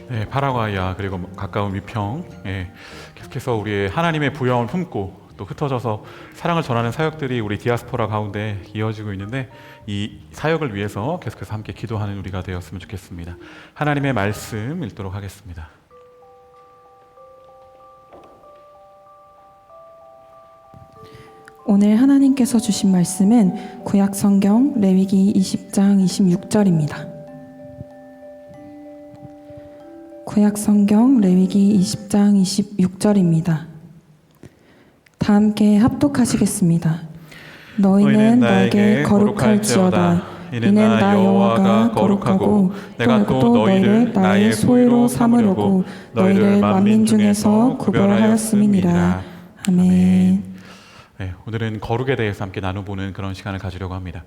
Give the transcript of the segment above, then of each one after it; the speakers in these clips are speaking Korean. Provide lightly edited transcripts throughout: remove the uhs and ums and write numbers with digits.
네, 파라과이아 그리고 가까운 위평, 계속해서 우리의 하나님의 부여함을 품고 또 흩어져서 사랑을 전하는 사역들이 우리 디아스포라 가운데 이어지고 있는데, 이 사역을 위해서 계속해서 함께 기도하는 우리가 되었으면 좋겠습니다. 하나님의 말씀 읽도록 하겠습니다. 오늘 하나님께서 주신 말씀은 구약 성경 레위기 20장 26절입니다. 구약 성경 레위기 20장 26절입니다. 다 함께 합독하시겠습니다. 너희는 나에게 거룩할지어다. 이는 나 여호와가 거룩하고 내가 또 너희를 나의 소유로 삼으려고 너희를 만민 중에서 구별하였음이니라. 아멘. 네, 오늘은 거룩에 대해서 함께 나눠보는 그런 시간을 가지려고 합니다.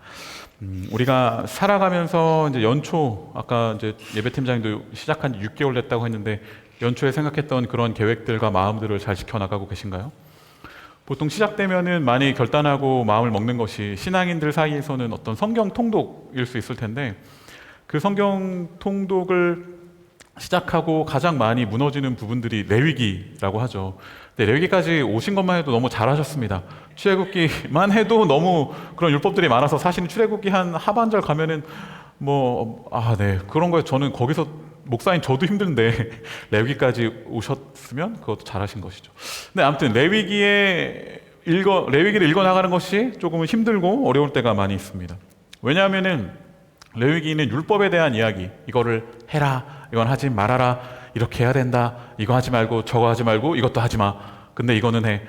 우리가 살아가면서 이제 연초, 아까 이제 예배팀장님도 시작한 지 6개월 됐다고 했는데, 연초에 생각했던 그런 계획들과 마음들을 잘 지켜나가고 계신가요? 보통 시작되면은 많이 결단하고 마음을 먹는 것이 신앙인들 사이에서는 어떤 성경 통독일 수 있을 텐데, 그 성경 통독을 시작하고 가장 많이 무너지는 부분들이 레위기라고 하죠. 근데 레위기까지 오신 것만 해도 너무 잘하셨습니다. 출애굽기만 해도 너무 그런 율법들이 많아서 사실은 출애굽기 한 하반절 가면은 그런 거에 저는 거기서 목사인 저도 힘든데 레위기까지 오셨으면 그것도 잘하신 것이죠. 근데 아무튼 레위기를 읽어 나가는 것이 조금은 힘들고 어려울 때가 많이 있습니다. 왜냐하면은 레위기는 율법에 대한 이야기, 이거를 해라, 이건 하지 말아라, 이렇게 해야 된다, 이거 하지 말고 저거 하지 말고 이것도 하지 마, 근데 이거는 해,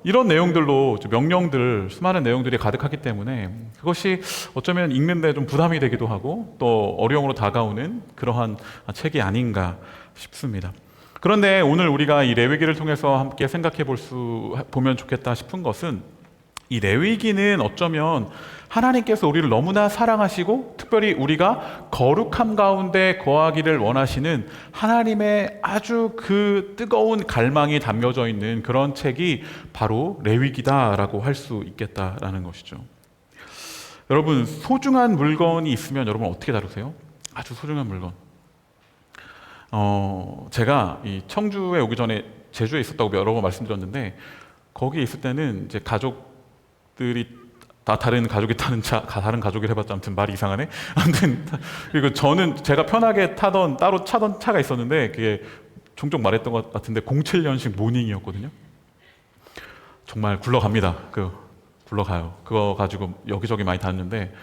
이런 내용들로 명령들, 수많은 내용들이 가득하기 때문에 그것이 어쩌면 읽는데 좀 부담이 되기도 하고 또 어려움으로 다가오는 그러한 책이 아닌가 싶습니다. 그런데 오늘 우리가 이 레위기를 통해서 함께 생각해 보면 좋겠다 싶은 것은, 이 레위기는 어쩌면 하나님께서 우리를 너무나 사랑하시고 특별히 우리가 거룩함 가운데 거하기를 원하시는 하나님의 아주 그 뜨거운 갈망이 담겨져 있는 그런 책이 바로 레위기다라고 할 수 있겠다라는 것이죠. 여러분, 소중한 물건이 있으면 여러분 어떻게 다루세요? 아주 소중한 물건. 제가 이 청주에 오기 전에 제주에 있었다고 여러 번 말씀드렸는데, 거기 있을 때는 이제 가족들이 다 다른 가족이 타는 차, 다른 가족을 해봤자 아무튼 말이 이상하네. 아무튼 그리고 저는 제가 편하게 따로 차던 차가 있었는데, 그게 종종 말했던 것 같은데 07년식 모닝이었거든요. 정말 굴러갑니다. 굴러가요. 그거 가지고 여기저기 많이 다녔는데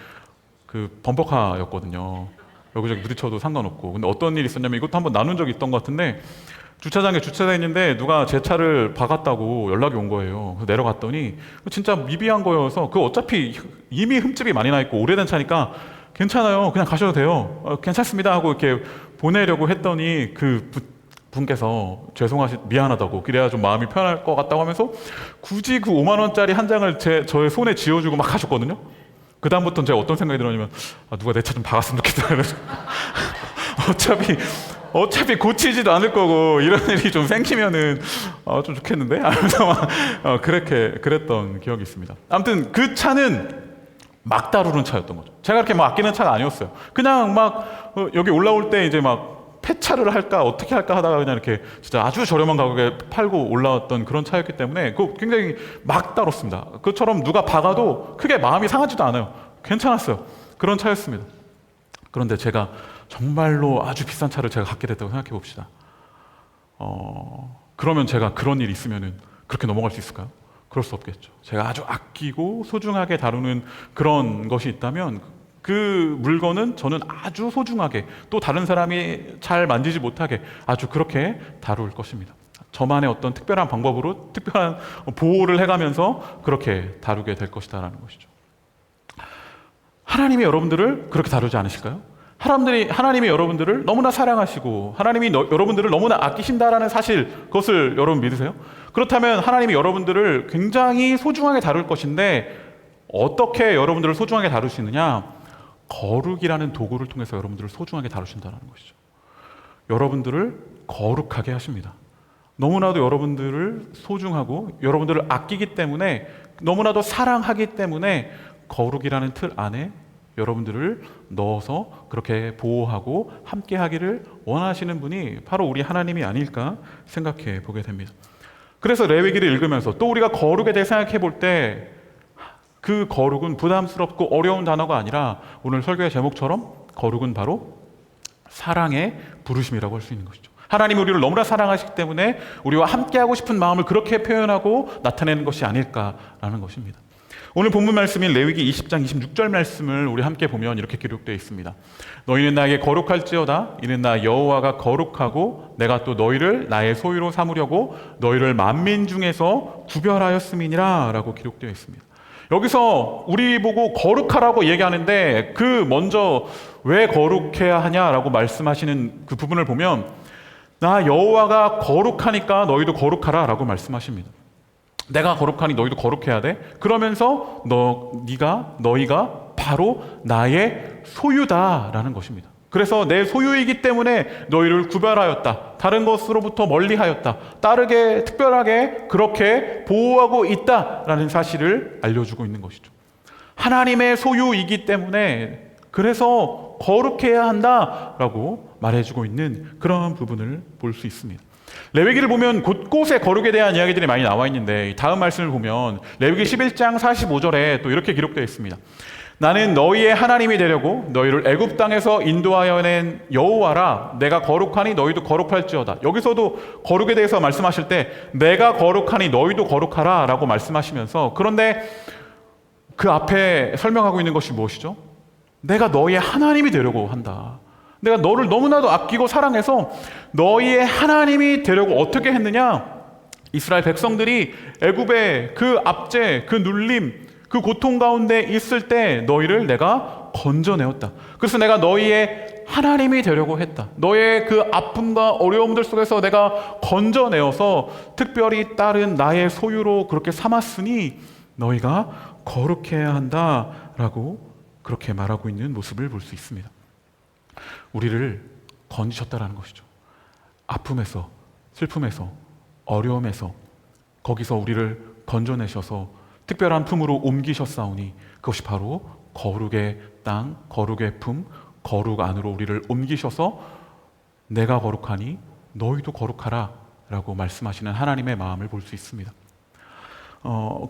그 범퍼카였거든요. 여기저기 부딪혀도 상관없고. 근데 어떤 일이 있었냐면, 이것도 한번 나눈 적이 있던 것 같은데, 주차장에 주차돼 있는데 누가 제 차를 박았다고 연락이 온 거예요. 그래서 내려갔더니 진짜 미비한 거여서, 어차피 이미 흠집이 많이 나 있고 오래된 차니까 괜찮아요, 그냥 가셔도 돼요, 괜찮습니다 하고 이렇게 보내려고 했더니 그 분께서 미안하다고, 그래야 좀 마음이 편할 것 같다고 하면서 굳이 그 5만 원짜리 한 장을 저의 손에 쥐어주고 막 가셨거든요. 그 다음부터는 제가 어떤 생각이 들었냐면, 누가 내 차 좀 박았으면 좋겠다. 어차피 고치지도 않을 거고 이런 일이 좀 생기면은 좀 좋겠는데? 하면서 막 그랬던 기억이 있습니다. 아무튼 그 차는 막 다루는 차였던 거죠. 제가 그렇게 막 아끼는 차가 아니었어요. 그냥 막 여기 올라올 때 이제 막 폐차를 할까 어떻게 할까 하다가 그냥 이렇게 진짜 아주 저렴한 가격에 팔고 올라왔던 그런 차였기 때문에 그거 굉장히 막 다뤘습니다. 그처럼 누가 박아도 크게 마음이 상하지도 않아요. 괜찮았어요. 그런 차였습니다. 그런데 제가 정말로 아주 비싼 차를 제가 갖게 됐다고 생각해 봅시다. 그러면 제가 그런 일이 있으면은 그렇게 넘어갈 수 있을까요? 그럴 수 없겠죠. 제가 아주 아끼고 소중하게 다루는 그런 것이 있다면, 그 물건은 저는 아주 소중하게, 또 다른 사람이 잘 만지지 못하게 아주 그렇게 다룰 것입니다. 저만의 어떤 특별한 방법으로 특별한 보호를 해가면서 그렇게 다루게 될 것이다라는 것이죠. 하나님이 여러분들을 그렇게 다루지 않으실까요? 하나님이 여러분들을 너무나 사랑하시고 하나님이 여러분들을 너무나 아끼신다라는 사실, 그것을 여러분 믿으세요? 그렇다면 하나님이 여러분들을 굉장히 소중하게 다룰 것인데, 어떻게 여러분들을 소중하게 다루시느냐? 거룩이라는 도구를 통해서 여러분들을 소중하게 다루신다는 것이죠. 여러분들을 거룩하게 하십니다. 너무나도 여러분들을 소중하고 여러분들을 아끼기 때문에, 너무나도 사랑하기 때문에 거룩이라는 틀 안에 여러분들을 넣어서 그렇게 보호하고 함께 하기를 원하시는 분이 바로 우리 하나님이 아닐까 생각해 보게 됩니다. 그래서 레위기를 읽으면서 또 우리가 거룩에 대해 생각해 볼 때 그 거룩은 부담스럽고 어려운 단어가 아니라 오늘 설교의 제목처럼 거룩은 바로 사랑의 부르심이라고 할 수 있는 것이죠. 하나님이 우리를 너무나 사랑하시기 때문에 우리와 함께하고 싶은 마음을 그렇게 표현하고 나타내는 것이 아닐까라는 것입니다. 오늘 본문 말씀인 레위기 20장 26절 말씀을 우리 함께 보면 이렇게 기록되어 있습니다. 너희는 나에게 거룩할지어다. 이는 나 여호와가 거룩하고 내가 또 너희를 나의 소유로 삼으려고 너희를 만민 중에서 구별하였음이니라 라고 기록되어 있습니다. 여기서 우리 보고 거룩하라고 얘기하는데 그 먼저 왜 거룩해야 하냐라고 말씀하시는 그 부분을 보면 나 여호와가 거룩하니까 너희도 거룩하라 라고 말씀하십니다. 내가 거룩하니 너희도 거룩해야 돼. 그러면서 너희가 바로 나의 소유다라는 것입니다. 그래서 내 소유이기 때문에 너희를 구별하였다. 다른 것으로부터 멀리하였다. 따르게 특별하게 그렇게 보호하고 있다라는 사실을 알려주고 있는 것이죠. 하나님의 소유이기 때문에 그래서 거룩해야 한다라고 말해주고 있는 그런 부분을 볼 수 있습니다. 레위기를 보면 곳곳에 거룩에 대한 이야기들이 많이 나와 있는데 다음 말씀을 보면 레위기 11장 45절에 또 이렇게 기록되어 있습니다. 나는 너희의 하나님이 되려고 너희를 애굽 땅에서 인도하여 낸 여호와라. 내가 거룩하니 너희도 거룩할지어다. 여기서도 거룩에 대해서 말씀하실 때 내가 거룩하니 너희도 거룩하라 라고 말씀하시면서 그런데 그 앞에 설명하고 있는 것이 무엇이죠? 내가 너희의 하나님이 되려고 한다. 내가 너를 너무나도 아끼고 사랑해서 너희의 하나님이 되려고 어떻게 했느냐? 이스라엘 백성들이 애굽의 그 압제, 그 눌림, 그 고통 가운데 있을 때 너희를 내가 건져내었다. 그래서 내가 너희의 하나님이 되려고 했다. 너의 그 아픔과 어려움들 속에서 내가 건져내어서 특별히 따른 나의 소유로 그렇게 삼았으니 너희가 거룩해야 한다라고 그렇게 말하고 있는 모습을 볼 수 있습니다. 우리를 건지셨다라는 것이죠. 아픔에서, 슬픔에서, 어려움에서 거기서 우리를 건져내셔서 특별한 품으로 옮기셨사오니 그것이 바로 거룩의 땅, 거룩의 품, 거룩 안으로 우리를 옮기셔서 내가 거룩하니 너희도 거룩하라 라고 말씀하시는 하나님의 마음을 볼 수 있습니다.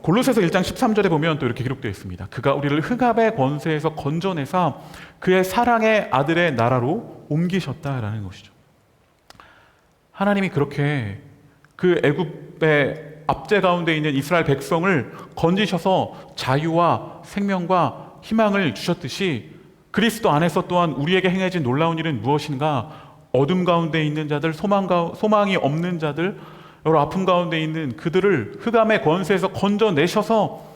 골로새서 1장 13절에 보면 또 이렇게 기록되어 있습니다. 그가 우리를 흑암의 권세에서 건져내사 그의 사랑의 아들의 나라로 옮기셨다라는 것이죠. 하나님이 그렇게 그 애굽의 압제 가운데 있는 이스라엘 백성을 건지셔서 자유와 생명과 희망을 주셨듯이 그리스도 안에서 또한 우리에게 행해진 놀라운 일은 무엇인가? 어둠 가운데 있는 자들, 소망이 없는 자들, 여러 아픔 가운데 있는 그들을 흑암의 권세에서 건져내셔서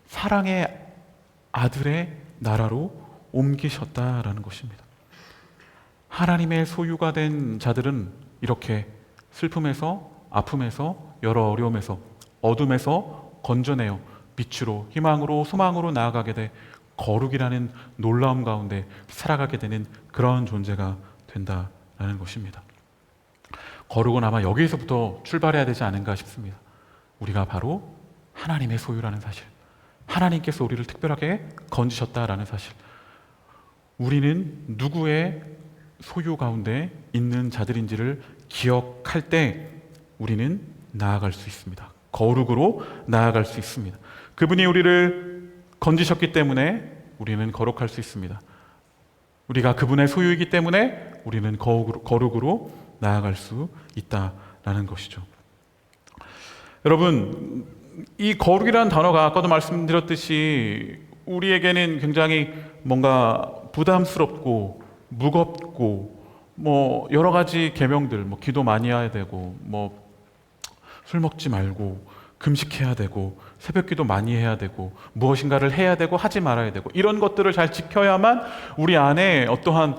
사랑의 아들의 나라로 옮기셨다라는 것입니다. 하나님의 소유가 된 자들은 이렇게 슬픔에서, 아픔에서, 여러 어려움에서, 어둠에서 건져내어 빛으로, 희망으로, 소망으로 나아가게 돼 거룩이라는 놀라움 가운데 살아가게 되는 그런 존재가 된다라는 것입니다. 거룩은 아마 여기에서부터 출발해야 되지 않은가 싶습니다. 우리가 바로 하나님의 소유라는 사실, 하나님께서 우리를 특별하게 건지셨다라는 사실, 우리는 누구의 소유 가운데 있는 자들인지를 기억할 때 우리는 나아갈 수 있습니다. 거룩으로 나아갈 수 있습니다. 그분이 우리를 건지셨기 때문에 우리는 거룩할 수 있습니다. 우리가 그분의 소유이기 때문에 우리는 거룩으로 나아갈 수 있다라는 것이죠. 여러분, 이 거룩이라는 단어가 아까도 말씀드렸듯이 우리에게는 굉장히 뭔가 부담스럽고 무겁고 뭐 여러 가지 계명들, 뭐 기도 많이 해야 되고 뭐 술 먹지 말고 금식해야 되고 새벽기도 많이 해야 되고 무엇인가를 해야 되고 하지 말아야 되고 이런 것들을 잘 지켜야만 우리 안에 어떠한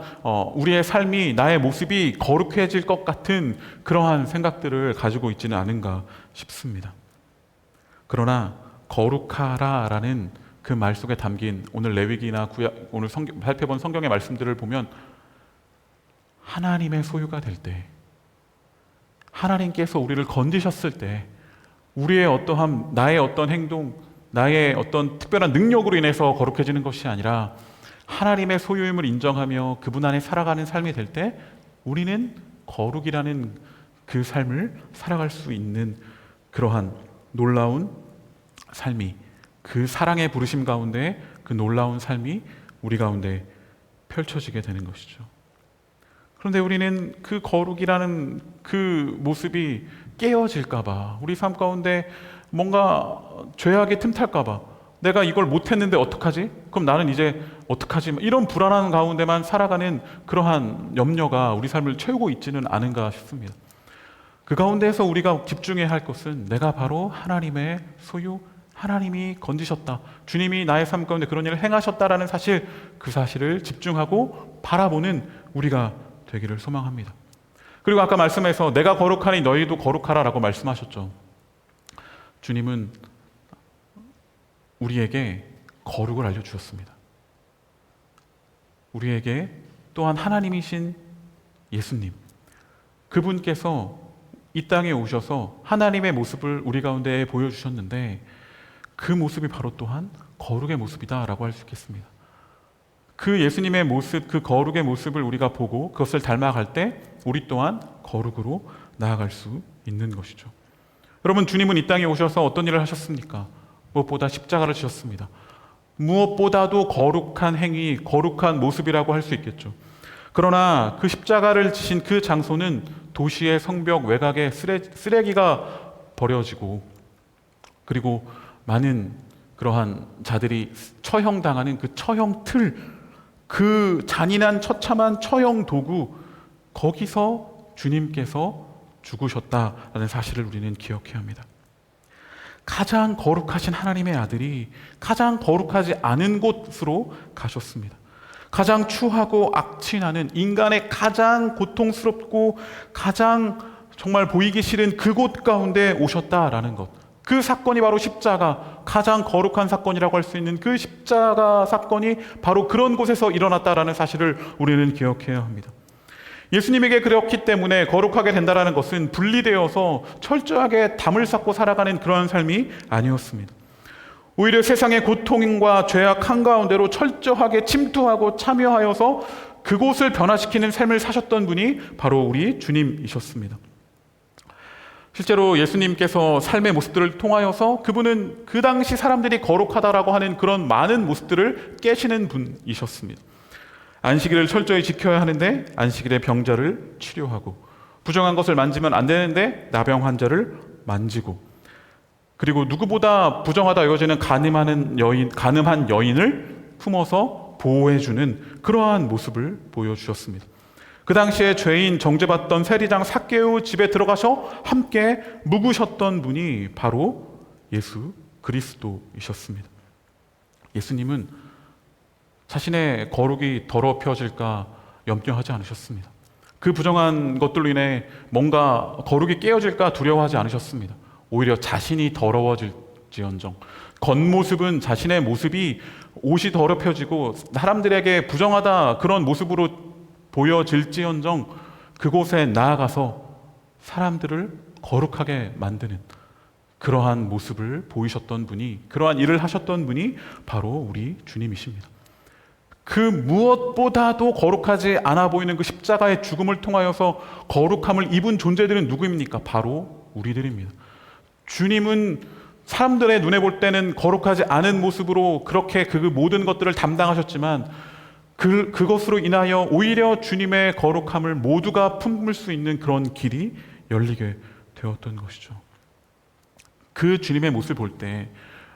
우리의 삶이, 나의 모습이 거룩해질 것 같은 그러한 생각들을 가지고 있지는 않은가 싶습니다. 그러나 거룩하라라는 그 말 속에 담긴 오늘 레위기나 오늘 살펴본 성경의 말씀들을 보면 하나님의 소유가 될 때, 하나님께서 우리를 건지셨을 때 우리의 나의 어떤 행동, 나의 어떤 특별한 능력으로 인해서 거룩해지는 것이 아니라 하나님의 소유임을 인정하며 그분 안에 살아가는 삶이 될 때 우리는 거룩이라는 그 삶을 살아갈 수 있는 그러한 놀라운 삶이, 그 사랑의 부르심 가운데 그 놀라운 삶이 우리 가운데 펼쳐지게 되는 것이죠. 그런데 우리는 그 거룩이라는 그 모습이 깨어질까봐, 우리 삶 가운데 뭔가 죄악이 틈탈까봐, 내가 이걸 못했는데 어떡하지? 그럼 나는 이제 어떡하지? 이런 불안한 가운데만 살아가는 그러한 염려가 우리 삶을 채우고 있지는 않은가 싶습니다. 그 가운데에서 우리가 집중해야 할 것은 내가 바로 하나님의 소유, 하나님이 건지셨다, 주님이 나의 삶 가운데 그런 일을 행하셨다라는 사실, 그 사실을 집중하고 바라보는 우리가 되기를 소망합니다. 그리고 아까 말씀에서 내가 거룩하니 너희도 거룩하라라고 말씀하셨죠. 주님은 우리에게 거룩을 알려주셨습니다. 우리에게 또한 하나님이신 예수님, 그분께서 이 땅에 오셔서 하나님의 모습을 우리 가운데 보여주셨는데 그 모습이 바로 또한 거룩의 모습이다라고 할 수 있겠습니다. 그 예수님의 모습, 그 거룩의 모습을 우리가 보고 그것을 닮아갈 때 우리 또한 거룩으로 나아갈 수 있는 것이죠. 여러분, 주님은 이 땅에 오셔서 어떤 일을 하셨습니까? 무엇보다 십자가를 지셨습니다. 무엇보다도 거룩한 행위, 거룩한 모습이라고 할 수 있겠죠. 그러나 그 십자가를 지신 그 장소는 도시의 성벽 외곽에 쓰레기가 버려지고, 그리고 많은 그러한 자들이 처형당하는 그 처형 틀, 그 잔인한 처참한 처형 도구, 거기서 주님께서 죽으셨다라는 사실을 우리는 기억해야 합니다. 가장 거룩하신 하나님의 아들이 가장 거룩하지 않은 곳으로 가셨습니다. 가장 추하고 악취나는, 인간의 가장 고통스럽고 가장 정말 보이기 싫은 그곳 가운데 오셨다라는 것, 그 사건이 바로 십자가, 가장 거룩한 사건이라고 할 수 있는 그 십자가 사건이 바로 그런 곳에서 일어났다라는 사실을 우리는 기억해야 합니다. 예수님에게 그렇기 때문에 거룩하게 된다는 것은 분리되어서 철저하게 담을 쌓고 살아가는 그러한 삶이 아니었습니다. 오히려 세상의 고통과 죄악 한가운데로 철저하게 침투하고 참여하여서 그곳을 변화시키는 삶을 사셨던 분이 바로 우리 주님이셨습니다. 실제로 예수님께서 삶의 모습들을 통하여서 그분은 그 당시 사람들이 거룩하다라고 하는 그런 많은 모습들을 깨시는 분이셨습니다. 안식일을 철저히 지켜야 하는데 안식일에 병자를 치료하고, 부정한 것을 만지면 안 되는데 나병 환자를 만지고, 그리고 누구보다 부정하다 여겨지는 가늠한 여인을 품어서 보호해주는 그러한 모습을 보여주셨습니다. 그 당시에 죄인 정죄받던 세리장 삭개오 집에 들어가셔 함께 묵으셨던 분이 바로 예수 그리스도이셨습니다. 예수님은 자신의 거룩이 더럽혀질까 염려하지 않으셨습니다. 그 부정한 것들로 인해 뭔가 거룩이 깨어질까 두려워하지 않으셨습니다. 오히려 자신이 더러워질지언정, 겉모습은 자신의 모습이 옷이 더럽혀지고 사람들에게 부정하다 그런 모습으로 보여질지언정 그곳에 나아가서 사람들을 거룩하게 만드는 그러한 모습을 보이셨던 분이, 그러한 일을 하셨던 분이 바로 우리 주님이십니다. 그 무엇보다도 거룩하지 않아 보이는 그 십자가의 죽음을 통하여서 거룩함을 입은 존재들은 누구입니까? 바로 우리들입니다. 주님은 사람들의 눈에 볼 때는 거룩하지 않은 모습으로 그렇게 그 모든 것들을 담당하셨지만 그것으로 인하여 오히려 주님의 거룩함을 모두가 품을 수 있는 그런 길이 열리게 되었던 것이죠. 그 주님의 모습을 볼 때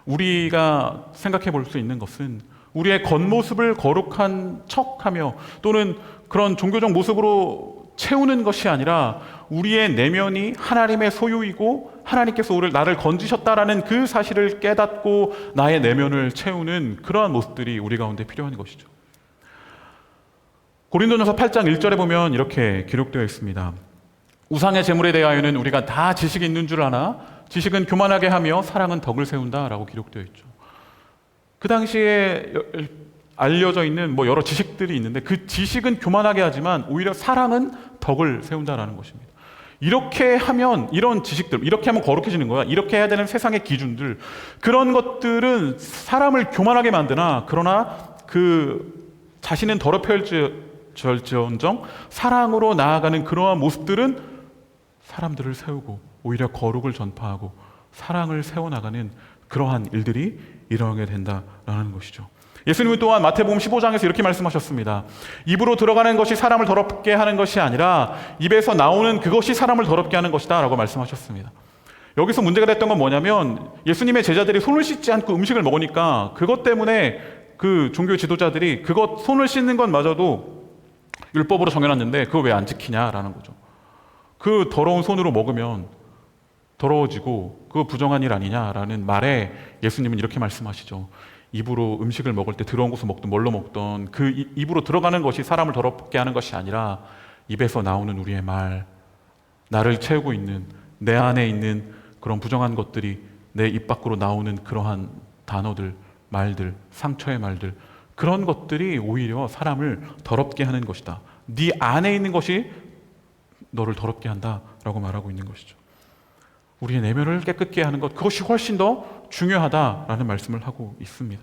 우리가 생각해 볼 수 있는 것은 우리의 겉모습을 거룩한 척하며 또는 그런 종교적 모습으로 채우는 것이 아니라 우리의 내면이 하나님의 소유이고 하나님께서 나를 건지셨다라는 그 사실을 깨닫고 나의 내면을 채우는 그러한 모습들이 우리 가운데 필요한 것이죠. 고린도전서 8장 1절에 보면 이렇게 기록되어 있습니다. 우상의 제물에 대하여는 우리가 다 지식이 있는 줄 아나 지식은 교만하게 하며 사랑은 덕을 세운다라고 기록되어 있죠. 그 당시에 알려져 있는 여러 지식들이 있는데 그 지식은 교만하게 하지만 오히려 사랑은 덕을 세운다라는 것입니다. 이렇게 하면 이런 지식들, 이렇게 하면 거룩해지는 거야, 이렇게 해야 되는 세상의 기준들, 그런 것들은 사람을 교만하게 만드나 그러나 그 자신은 더럽혀질지언정 사랑으로 나아가는 그러한 모습들은 사람들을 세우고 오히려 거룩을 전파하고 사랑을 세워나가는 그러한 일들이 일어나게 된다라는 것이죠. 예수님은 또한 마태복음 15장에서 이렇게 말씀하셨습니다. 입으로 들어가는 것이 사람을 더럽게 하는 것이 아니라 입에서 나오는 그것이 사람을 더럽게 하는 것이다 라고 말씀하셨습니다. 여기서 문제가 됐던 건 뭐냐면 예수님의 제자들이 손을 씻지 않고 음식을 먹으니까 그것 때문에 그 종교 지도자들이 그것 손을 씻는 것마저도 율법으로 정해놨는데 그거 왜 안 지키냐라는 거죠. 그 더러운 손으로 먹으면 더러워지고 그거 부정한 일 아니냐라는 말에 예수님은 이렇게 말씀하시죠. 입으로 음식을 먹을 때 들어온 것을 먹든 뭘로 먹든 그 입으로 들어가는 것이 사람을 더럽게 하는 것이 아니라 입에서 나오는 우리의 말, 나를 채우고 있는 내 안에 있는 그런 부정한 것들이 내 입 밖으로 나오는 그러한 단어들, 말들, 상처의 말들, 그런 것들이 오히려 사람을 더럽게 하는 것이다. 네 안에 있는 것이 너를 더럽게 한다라고 말하고 있는 것이죠. 우리의 내면을 깨끗게 하는 것, 그것이 훨씬 더 중요하다라는 말씀을 하고 있습니다.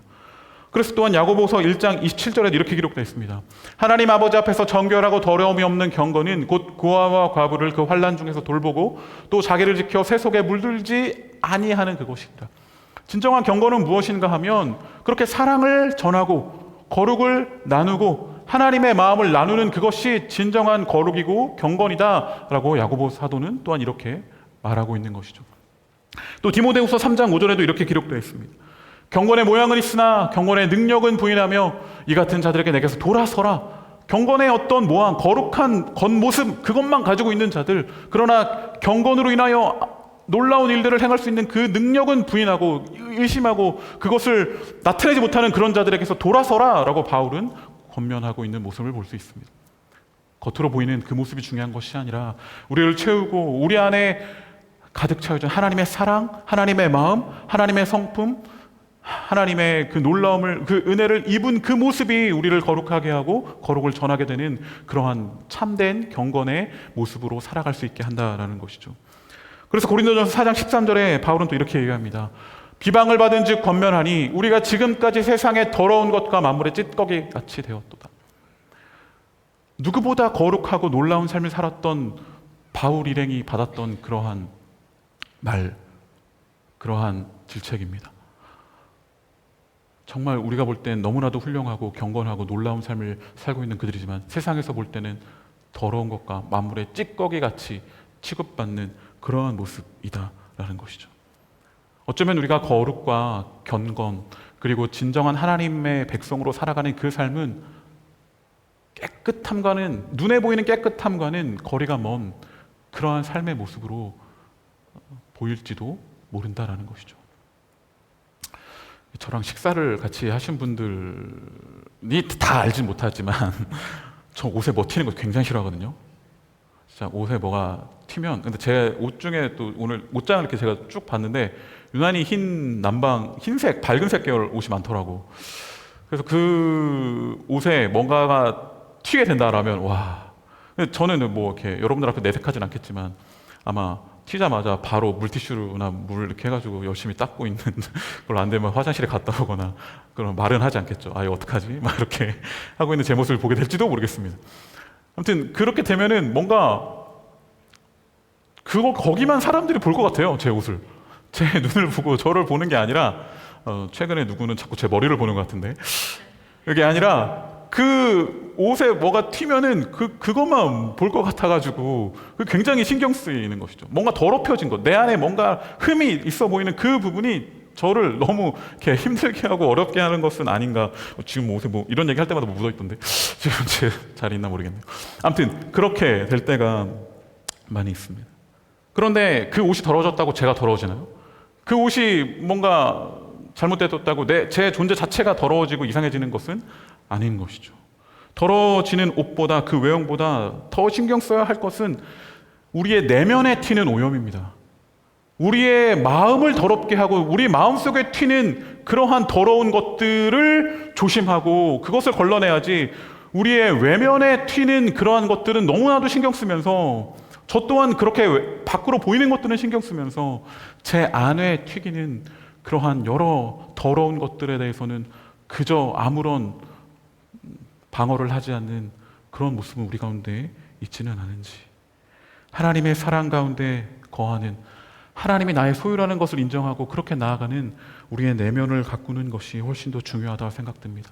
그래서 또한 야고보서 1장 27절에 이렇게 기록되어 있습니다. 하나님 아버지 앞에서 정결하고 더러움이 없는 경건은 곧 고아와 과부를 그 환난 중에서 돌보고 또 자기를 지켜 새 속에 물들지 아니하는 그것이다. 진정한 경건은 무엇인가 하면 그렇게 사랑을 전하고 거룩을 나누고 하나님의 마음을 나누는 그것이 진정한 거룩이고 경건이다라고 야고보 사도는 또한 이렇게 말하고 있는 것이죠. 또 디모데후서 3장 5절에도 이렇게 기록되어 있습니다. 경건의 모양은 있으나 경건의 능력은 부인하며 이 같은 자들에게 내게서 돌아서라. 경건의 어떤 모양, 거룩한 겉모습 그것만 가지고 있는 자들, 그러나 경건으로 인하여 놀라운 일들을 행할 수 있는 그 능력은 부인하고 의심하고 그것을 나타내지 못하는 그런 자들에게서 돌아서라 라고 바울은 권면하고 있는 모습을 볼 수 있습니다. 겉으로 보이는 그 모습이 중요한 것이 아니라 우리를 채우고 우리 안에 가득 차여진 하나님의 사랑, 하나님의 마음, 하나님의 성품, 하나님의 그 놀라움을, 그 은혜를 입은 그 모습이 우리를 거룩하게 하고 거룩을 전하게 되는 그러한 참된 경건의 모습으로 살아갈 수 있게 한다라는 것이죠. 그래서 고린도전서 4장 13절에 바울은 또 이렇게 얘기합니다. 비방을 받은 즉 권면하니 우리가 지금까지 세상의 더러운 것과 만물의 찌꺼기 같이 되었도다. 누구보다 거룩하고 놀라운 삶을 살았던 바울 일행이 받았던 그러한 말, 그러한 질책입니다. 정말 우리가 볼 땐 너무나도 훌륭하고 경건하고 놀라운 삶을 살고 있는 그들이지만 세상에서 볼 때는 더러운 것과 만물의 찌꺼기 같이 취급받는 그러한 모습이다라는 것이죠. 어쩌면 우리가 거룩과 경건 그리고 진정한 하나님의 백성으로 살아가는 그 삶은 깨끗함과는, 눈에 보이는 깨끗함과는 거리가 먼 그러한 삶의 모습으로 보일지도 모른다라는 것이죠. 저랑 식사를 같이 하신 분들이 다 알진 못하지만 저 옷에 뭐 튀는 거 굉장히 싫어하거든요. 진짜 옷에 뭐가 튀면, 근데 제 옷 중에 또 오늘 옷장을 이렇게 제가 쭉 봤는데 유난히 흰 남방, 흰색, 밝은색 계열 옷이 많더라고. 그래서 그 옷에 뭔가가 튀게 된다라면 와. 근데 저는 뭐 이렇게 여러분들 앞에 내색하진 않겠지만 아마 튀자마자 바로 물티슈나 물 이렇게 해가지고 열심히 닦고 있는 걸로 안 되면 화장실에 갔다 오거나 그런 말은 하지 않겠죠. 아 이거 어떡하지? 막 이렇게 하고 있는 제 모습을 보게 될지도 모르겠습니다. 아무튼 그렇게 되면은 뭔가 그거 거기만 사람들이 볼 것 같아요. 제 옷을, 제 눈을 보고 저를 보는 게 아니라 최근에 누구는 자꾸 제 머리를 보는 것 같은데 그게 아니라 그 옷에 뭐가 튀면은 그것만 볼 것 같아가지고 굉장히 신경 쓰이는 것이죠. 뭔가 더럽혀진 것, 내 안에 뭔가 흠이 있어 보이는 그 부분이 저를 너무 이렇게 힘들게 하고 어렵게 하는 것은 아닌가. 지금 옷에 뭐 이런 얘기 할 때마다 뭐 묻어 있던데 지금 제 자리 있나 모르겠네요. 아무튼 그렇게 될 때가 많이 있습니다. 그런데 그 옷이 더러워졌다고 제가 더러워지나요? 그 옷이 뭔가 잘못됐다고 제 존재 자체가 더러워지고 이상해지는 것은 아닌 것이죠. 더러워지는 옷보다, 그 외형보다 더 신경 써야 할 것은 우리의 내면에 튀는 오염입니다. 우리의 마음을 더럽게 하고 우리 마음속에 튀는 그러한 더러운 것들을 조심하고 그것을 걸러내야지, 우리의 외면에 튀는 그러한 것들은 너무나도 신경 쓰면서, 저 또한 그렇게 밖으로 보이는 것들은 신경 쓰면서 제 안에 튀기는 그러한 여러 더러운 것들에 대해서는 그저 아무런 방어를 하지 않는 그런 모습은 우리 가운데 있지는 않은지, 하나님의 사랑 가운데 거하는, 하나님이 나의 소유라는 것을 인정하고 그렇게 나아가는 우리의 내면을 가꾸는 것이 훨씬 더 중요하다고 생각됩니다.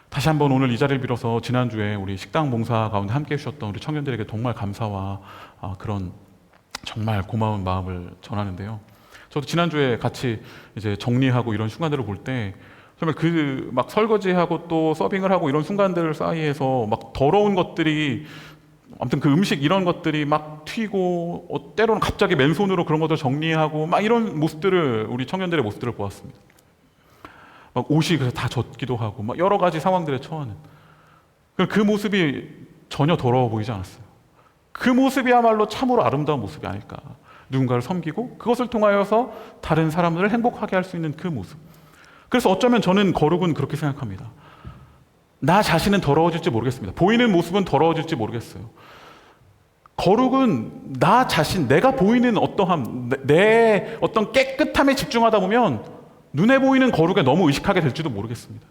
다시 한번 오늘 이 자리를 빌어서 지난주에 우리 식당 봉사 가운데 함께 해주셨던 우리 청년들에게 정말 감사와 그런 정말 고마운 마음을 전하는데요. 저도 지난주에 같이 이제 정리하고 이런 순간들을 볼 때 정말 그 막 설거지하고 또 서빙을 하고 이런 순간들 사이에서 막 더러운 것들이, 아무튼 그 음식 이런 것들이 막 튀고 때로는 갑자기 맨손으로 그런 것들 정리하고 막 이런 모습들을, 우리 청년들의 모습들을 보았습니다. 막 옷이 그래서 다 젖기도 하고 막 여러 가지 상황들에 처하는 그 모습이 전혀 더러워 보이지 않았어요. 그 모습이야말로 참으로 아름다운 모습이 아닐까. 누군가를 섬기고 그것을 통하여서 다른 사람들을 행복하게 할 수 있는 그 모습. 그래서 어쩌면 저는 거룩은 그렇게 생각합니다. 나 자신은 더러워질지 모르겠습니다. 보이는 모습은 더러워질지 모르겠어요. 거룩은 나 자신, 내가 보이는 어떠함, 내 어떤 깨끗함에 집중하다 보면 눈에 보이는 거룩에 너무 의식하게 될지도 모르겠습니다.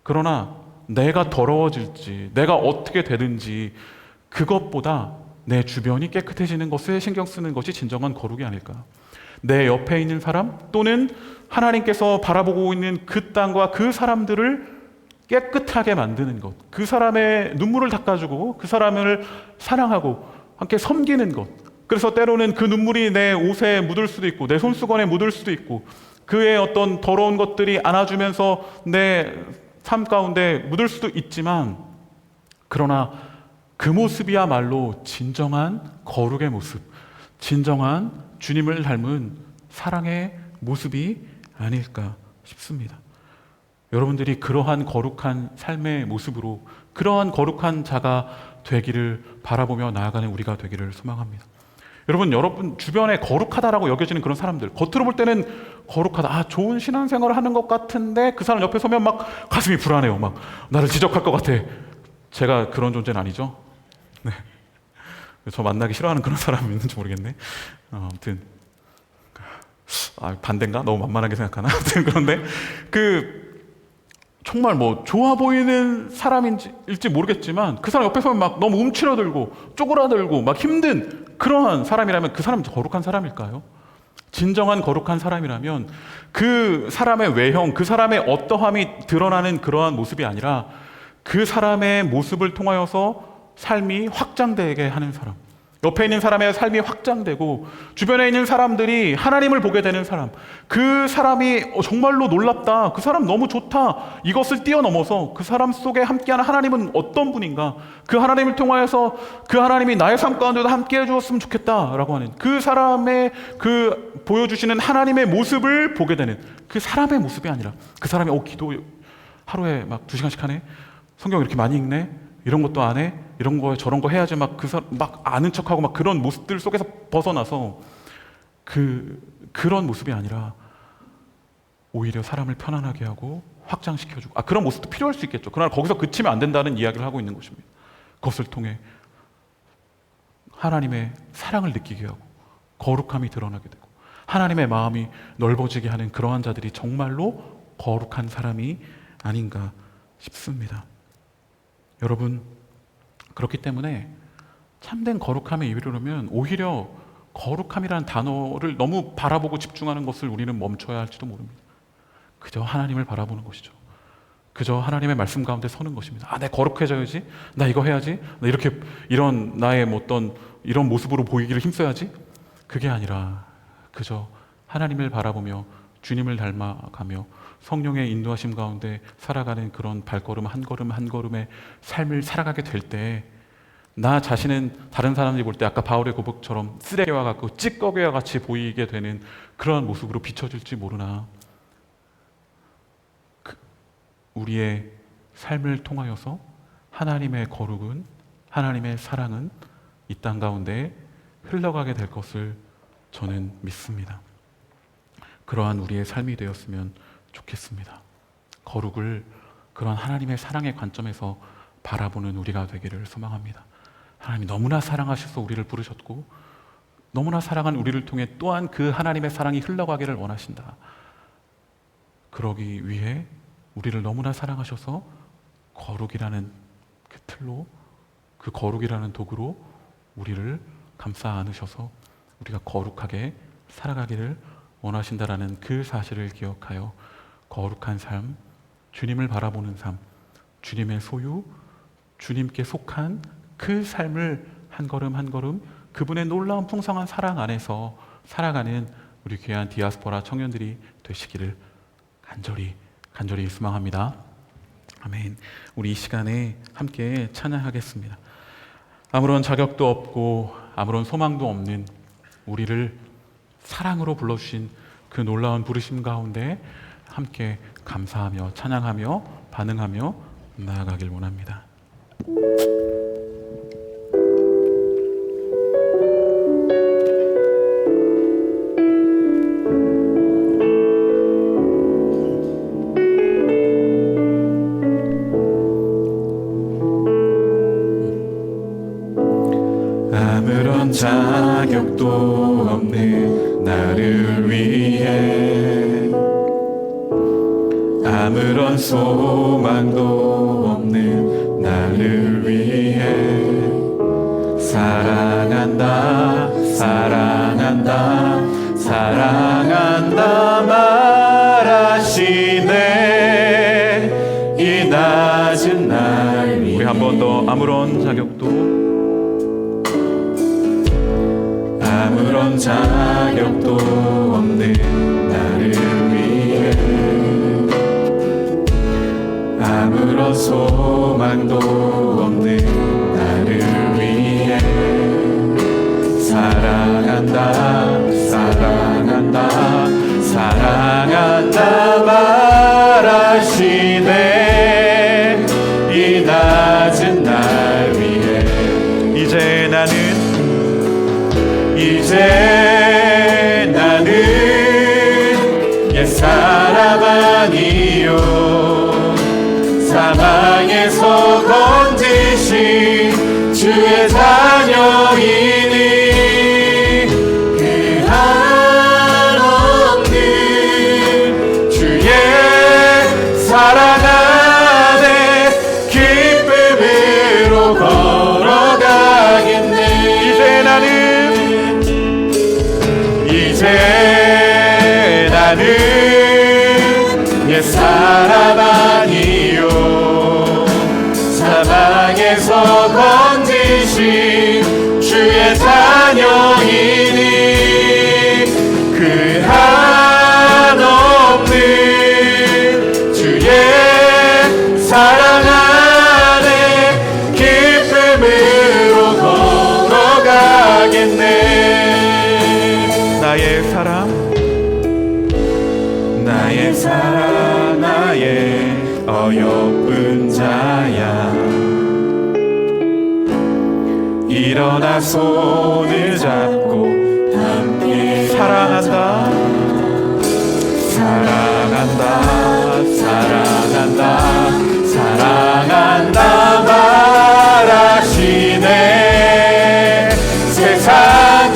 그러나 내가 더러워질지, 내가 어떻게 되든지 그것보다 내 주변이 깨끗해지는 것에 신경 쓰는 것이 진정한 거룩이 아닐까. 내 옆에 있는 사람 또는 하나님께서 바라보고 있는 그 땅과 그 사람들을 깨끗하게 만드는 것, 그 사람의 눈물을 닦아주고 그 사람을 사랑하고 함께 섬기는 것. 그래서 때로는 그 눈물이 내 옷에 묻을 수도 있고 내 손수건에 묻을 수도 있고 그의 어떤 더러운 것들이 안아주면서 내 삶 가운데 묻을 수도 있지만, 그러나 그 모습이야말로 진정한 거룩의 모습, 진정한 주님을 닮은 사랑의 모습이 아닐까 싶습니다. 여러분들이 그러한 거룩한 삶의 모습으로 그러한 거룩한 자가 되기를 바라보며 나아가는 우리가 되기를 소망합니다. 여러분 주변에 거룩하다라고 여겨지는 그런 사람들, 겉으로 볼 때는 거룩하다, 좋은 신앙생활을 하는 것 같은데 그 사람 옆에 서면 막 가슴이 불안해요. 막 나를 지적할 것 같아. 제가 그런 존재는 아니죠. 네. 저 만나기 싫어하는 그런 사람이 있는지 모르겠네. 아무튼 반대인가? 너무 만만하게 생각하나? 아무튼 그런데 정말 뭐 좋아 보이는 사람일지 모르겠지만 그 사람 옆에 서면 막 너무 움츠러들고 쪼그라들고 막 힘든 그러한 사람이라면 그 사람은 거룩한 사람일까요? 진정한 거룩한 사람이라면 그 사람의 외형, 그 사람의 어떠함이 드러나는 그러한 모습이 아니라 그 사람의 모습을 통하여서 삶이 확장되게 하는 사람, 옆에 있는 사람의 삶이 확장되고 주변에 있는 사람들이 하나님을 보게 되는 사람, 그 사람이 정말로 놀랍다, 그 사람 너무 좋다, 이것을 뛰어넘어서 그 사람 속에 함께하는 하나님은 어떤 분인가, 그 하나님을 통하여서 그 하나님이 나의 삶 가운데도 함께 해주었으면 좋겠다라고 하는 그 사람의 그 보여주시는 하나님의 모습을 보게 되는 그 사람의 모습이 아니라 그 사람이 기도 하루에 막 2시간씩 하네, 성경 이렇게 많이 읽네, 이런 것도 안 해, 이런 거 저런 거 해야지 막 막 아는 척하고 막 그런 모습들 속에서 벗어나서 그런 모습이 아니라 오히려 사람을 편안하게 하고 확장시켜주고, 그런 모습도 필요할 수 있겠죠. 그러나 거기서 그치면 안 된다는 이야기를 하고 있는 것입니다. 그것을 통해 하나님의 사랑을 느끼게 하고 거룩함이 드러나게 되고 하나님의 마음이 넓어지게 하는 그러한 자들이 정말로 거룩한 사람이 아닌가 싶습니다. 여러분, 그렇기 때문에 참된 거룩함에 이르려면 오히려 거룩함이라는 단어를 너무 바라보고 집중하는 것을 우리는 멈춰야 할지도 모릅니다. 그저 하나님을 바라보는 것이죠. 그저 하나님의 말씀 가운데 서는 것입니다. 내 거룩해져야지, 나 이거 해야지, 나 이런 나의 어떤 이런 모습으로 보이기를 힘써야지. 그게 아니라 그저 하나님을 바라보며 주님을 닮아가며 성령의 인도하심 가운데 살아가는 그런 발걸음 한 걸음 한 걸음의 삶을 살아가게 될 때 나 자신은 다른 사람들이 볼 때 아까 바울의 고백처럼 쓰레기와 같고 찌꺼기와 같이 보이게 되는 그러한 모습으로 비춰질지 모르나 우리의 삶을 통하여서 하나님의 거룩은, 하나님의 사랑은 이 땅 가운데 흘러가게 될 것을 저는 믿습니다. 그러한 우리의 삶이 되었으면 좋겠습니다. 거룩을 그런 하나님의 사랑의 관점에서 바라보는 우리가 되기를 소망합니다. 하나님이 너무나 사랑하셔서 우리를 부르셨고 너무나 사랑한 우리를 통해 또한 그 하나님의 사랑이 흘러가기를 원하신다. 그러기 위해 우리를 너무나 사랑하셔서 거룩이라는 그 틀로, 그 거룩이라는 도구로 우리를 감싸 안으셔서 우리가 거룩하게 살아가기를 원하신다라는 그 사실을 기억하여 거룩한 삶, 주님을 바라보는 삶, 주님의 소유, 주님께 속한 그 삶을 한 걸음 한 걸음 그분의 놀라운 풍성한 사랑 안에서 살아가는 우리 귀한 디아스포라 청년들이 되시기를 간절히 소망합니다. 아멘. 우리 이 시간에 함께 찬양하겠습니다. 아무런 자격도 없고 아무런 소망도 없는 우리를 사랑으로 불러주신 그 놀라운 부르심 가운데 함께 감사하며 찬양하며 반응하며 나아가길 원합니다. 아무런 자격도 없는 나를 위해 아무런 소망도 없는 나를 위해 사랑한다 사랑한다 사랑한다 말하시네 이 낮은 날 위해 우리 한 번 더 아무런 자격도 아무런 자격도 없는 나를 위해 아무런 소망도 없는 나를 위해 사랑한다 사랑한다 사랑한다 말하시네 이 낮은 날 위해 이제 나는 옛사람 아니요 사망에서 건지신 주의 자녀이니 그 한없는 주의 사랑 안에 기쁨으로 걸어가겠네 이제 나는 옛사람 아니요 사망에서 건지신 주의 자녀이니 그 한없는 주의 사랑 안에 기쁨으로 걸어가겠네 나의 사랑 나의 어여쁜 자야 일어나 손을 잡고 함께 사랑한다 사랑한다 사랑한다 사랑한다 말하시네 세상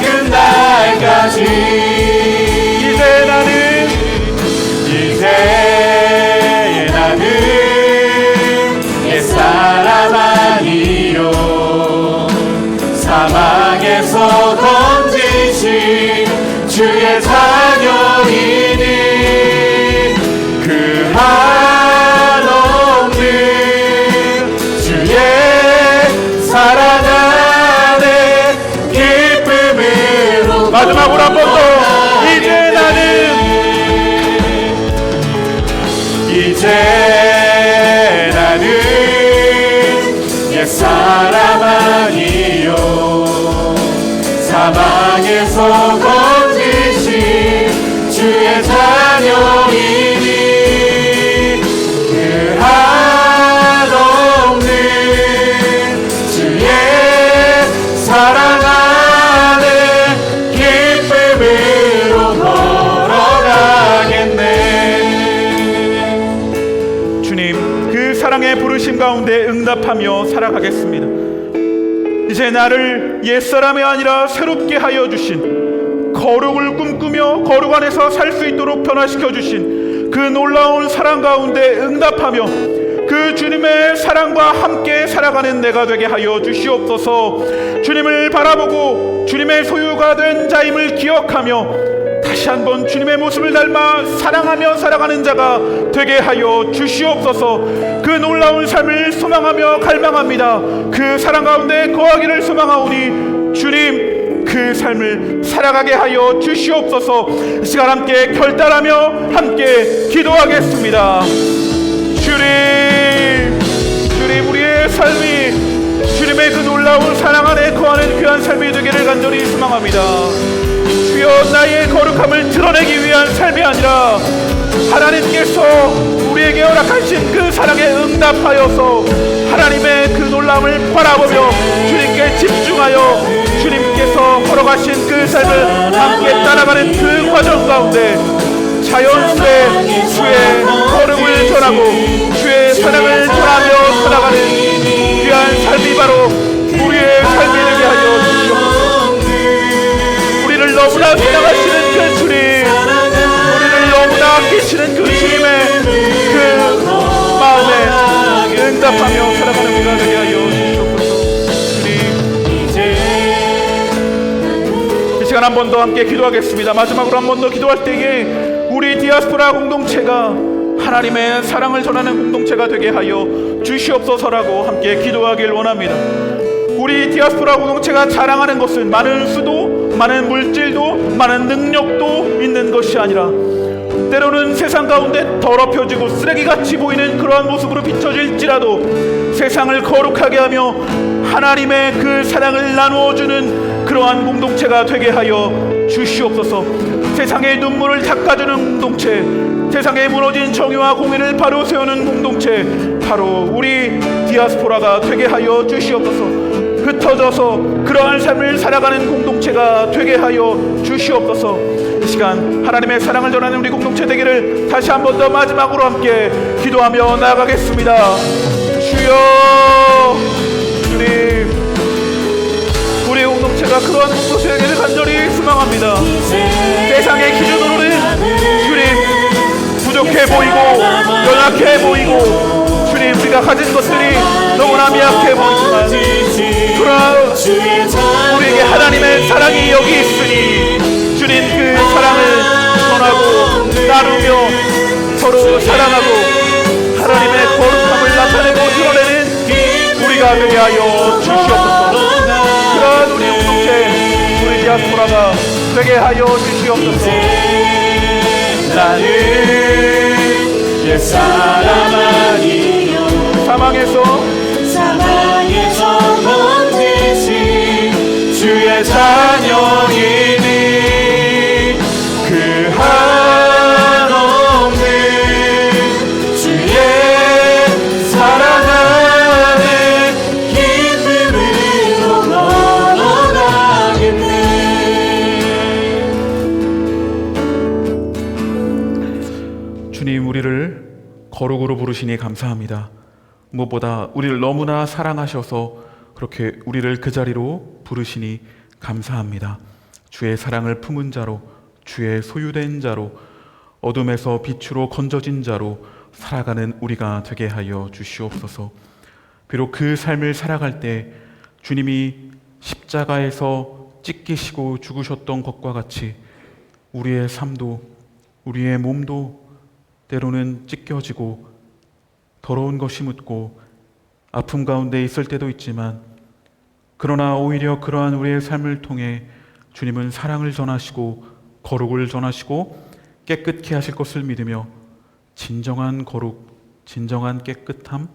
끝날까지 이제 나는 옛사람 아니요 사망에서 건지신 주의 자녀이니 그 한없는 주의 사랑 안에 기쁨으로 마지막으로 한 번 더 이제 나는 옛사람 아니요 사망에서 건지신 주의 자녀이니 그 한없는 주의 사랑 안에 기쁨으로 걸어가겠네 그 사랑의 부르심 가운데 응답하며 살아가겠습니다. 이제 나를 옛사람이 아니라 새롭게 하여 주신 거룩을 꿈꾸며 거룩 안에서 살 수 있도록 변화시켜 주신 그 놀라운 사랑 가운데 응답하며 그 주님의 사랑과 함께 살아가는 내가 되게 하여 주시옵소서. 주님을 바라보고 주님의 소유가 된 자임을 기억하며 다시 한번 주님의 모습을 닮아 사랑하며 살아가는 자가 되게 하여 주시옵소서. 그 놀라운 삶을 소망하며 갈망합니다. 그 사랑 가운데 거하기를 소망하오니 주님 그 삶을 살아가게 하여 주시옵소서. 이 시간 함께 결단하며 함께 기도하겠습니다. 주님 우리의 삶이 주님의 그 놀라운 사랑 안에 거하는 귀한 삶이 되기를 간절히 소망합니다. 주여 나의 거룩함을 드러내기 위한 삶이 아니라 하나님께서 우리에게 허락하신 그 사랑에 응답하여서 하나님의 그 놀라움을 바라보며 주님께 집중하여 주님께서 걸어가신 그 삶을 함께 따라가는 그 과정 가운데 자연스레 주의 거룩을 전하고 주의 사랑을 전하며 살아가는 귀한 삶이 바로 우리의 삶이 되게 하여 주시옵소서. 우리를 너무나 사랑하시는 그 주님, 우리를 너무나 아끼시는 그 주님의 그 마음에 응답하며 살아가는 우리가 되게 하여 주시옵소서. 주님, 이 시간 한 번 더 함께 기도하겠습니다. 마지막으로 한 번 더 기도할 때에 우리 디아스포라 공동체가 하나님의 사랑을 전하는 공동체가 되게 하여 주시옵소서라고 함께 기도하길 원합니다. 우리 디아스포라 공동체가 자랑하는 것은 많은 수도, 많은 물질도, 많은 능력도 있는 것이 아니라 때로는 세상 가운데 더럽혀지고 쓰레기같이 보이는 그러한 모습으로 비춰질지라도 세상을 거룩하게 하며 하나님의 그 사랑을 나누어주는 그러한 공동체가 되게 하여 주시옵소서. 세상의 눈물을 닦아주는 공동체, 세상에 무너진 정의와 공의를 바로 세우는 공동체, 바로 우리 디아스포라가 되게 하여 주시옵소서. 흩어져서 그러한 삶을 살아가는 공동체가 되게 하여 주시옵소서. 이 시간 하나님의 사랑을 전하는 우리 공동체 되기를 다시 한 번 더 마지막으로 함께 기도하며 나아가겠습니다. 주여, 주님, 우리 공동체가 그러한 공동체 되기를 간절히 소망합니다. 세상의 기준으로는 주님 부족해 보이고 연약해 보이고 주님 우리가 가진 것들이 너무나 미약해 보이지만 그러나 우리에게 하나님의 사랑이 여기 있으니 주님 그 사랑을 전하고 나누며 서로 사랑하고 하나님의 거룩함을 나타내고 드러내는 우리가 되게 하여 주시옵소서. 그러한 우리 공동체 우리 디아스포라가 되게 하여 주시옵소서. 나는 옛사람 아니요 사망에서 건지신 주의 자녀이니 그 한없는 주의 사랑 안에 기쁨으로 걸어가겠네. 주님 우리를 거룩으로 부르시니 감사합니다. 무엇보다 우리를 너무나 사랑하셔서 그렇게 우리를 그 자리로 부르시니 감사합니다. 주의 사랑을 품은 자로, 주의 소유된 자로, 어둠에서 빛으로 건져진 자로 살아가는 우리가 되게 하여 주시옵소서. 비록 그 삶을 살아갈 때 주님이 십자가에서 찢기시고 죽으셨던 것과 같이 우리의 삶도, 우리의 몸도 때로는 찢겨지고 더러운 것이 묻고 아픔 가운데 있을 때도 있지만 그러나 오히려 그러한 우리의 삶을 통해 주님은 사랑을 전하시고 거룩을 전하시고 깨끗게 하실 것을 믿으며 진정한 거룩, 진정한 깨끗함,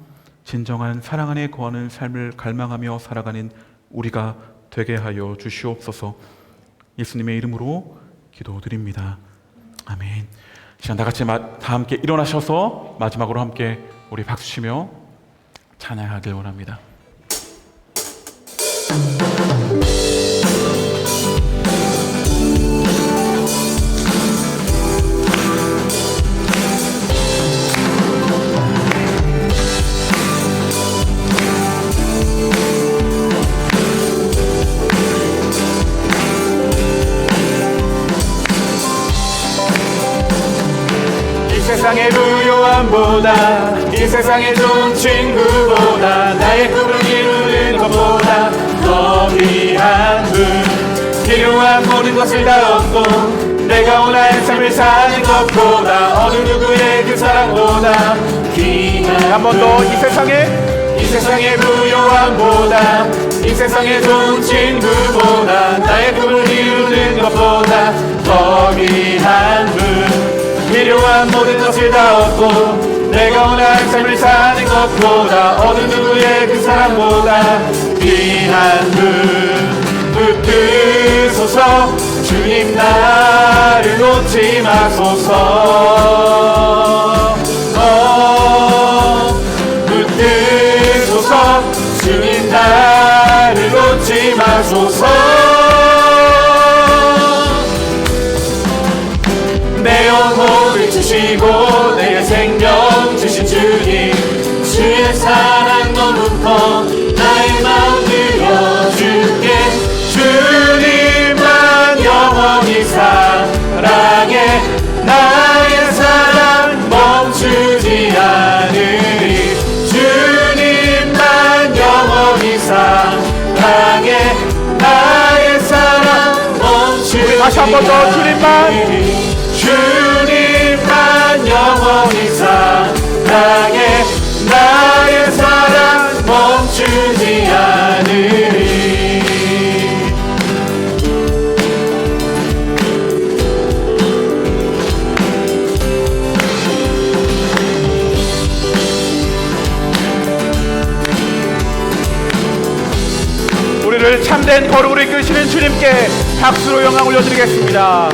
진정한 사랑 안에 거하는 삶을 갈망하며 살아가는 우리가 되게 하여 주시옵소서. 예수님의 이름으로 기도드립니다. 아멘. 시간 다 같이 다 함께 일어나셔서 마지막으로 함께 우리 박수치며 찬양하길 원합니다. 이 세상의 부요함 요원보다 이 세상의 좋은 친구보다 나의 꿈을 이루는 것보다 더 귀한 분 필요한 모든 것을 다 얻고 내가 원하는 삶을 사는 것보다 어느 누구의 그 사랑보다 귀한 한 번 더 이 세상의 부요함보다 이 세상의 좋은 친구보다 나의 꿈을 이루는 것보다 더 귀한 분 필요한 모든 것을 다 얻고 내가 원하는 삶을 사는 것보다 어느 누구의 그 사랑보다 귀한 분 붙드소서 주님 나를 놓지 마소서 붙드소서 주님 나를 놓지 마소서 내 영혼을 주시고 내게 생명 주신 주님 주의 사랑 너무 커 나의 마음 들려줄게 주님만 영원히 사랑해 나의 사랑 멈추지 않으리 주님만 영원히 사랑해 나의 사랑 멈추지 다시 한 번 더 주님만 영원히 사랑해 나의 사랑 멈추지 않으리 우리를 참된 거룩으로 이끄시는 주님께 박수로 영광 올려드리겠습니다.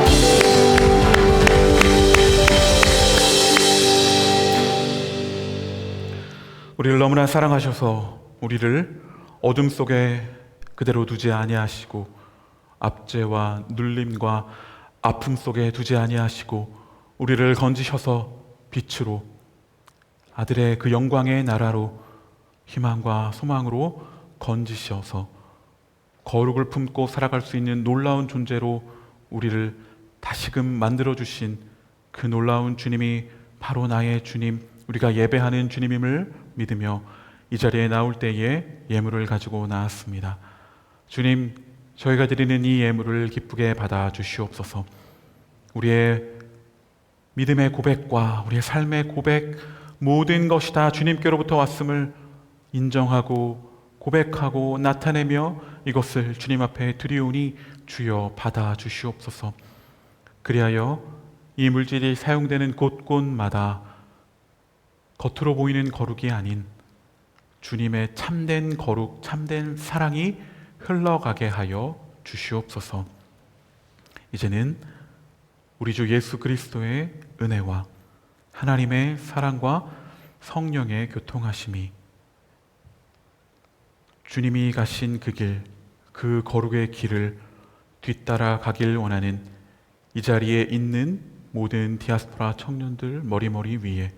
우리를 너무나 사랑하셔서 우리를 어둠 속에 그대로 두지 아니하시고 압제와 눌림과 아픔 속에 두지 아니하시고 우리를 건지셔서 빛으로 아들의 그 영광의 나라로 희망과 소망으로 건지셔서 거룩을 품고 살아갈 수 있는 놀라운 존재로 우리를 다시금 만들어주신 그 놀라운 주님이 바로 나의 주님, 우리가 예배하는 주님임을 믿으며 이 자리에 나올 때에 예물을 가지고 나왔습니다. 주님, 저희가 드리는 이 예물을 기쁘게 받아 주시옵소서. 우리의 믿음의 고백과 우리의 삶의 고백 모든 것이 다 주님께로부터 왔음을 인정하고 고백하고 나타내며 이것을 주님 앞에 드리오니 주여 받아 주시옵소서. 그리하여 이 물질이 사용되는 곳곳마다 겉으로 보이는 거룩이 아닌 주님의 참된 거룩, 참된 사랑이 흘러가게 하여 주시옵소서. 이제는 우리 주 예수 그리스도의 은혜와 하나님의 사랑과 성령의 교통하심이 주님이 가신 그 길, 그 거룩의 길을 뒤따라 가길 원하는 이 자리에 있는 모든 디아스포라 청년들 머리머리 위에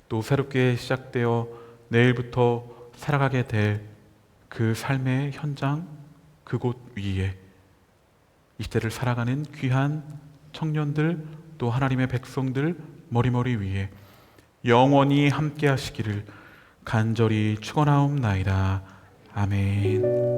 또 새롭게 시작되어 내일부터 살아가게 될 그 삶의 현장 그곳 위에 이 시대를 살아가는 귀한 청년들 또 하나님의 백성들 머리머리 위에 영원히 함께 하시기를 간절히 축원하옵나이다. 아멘.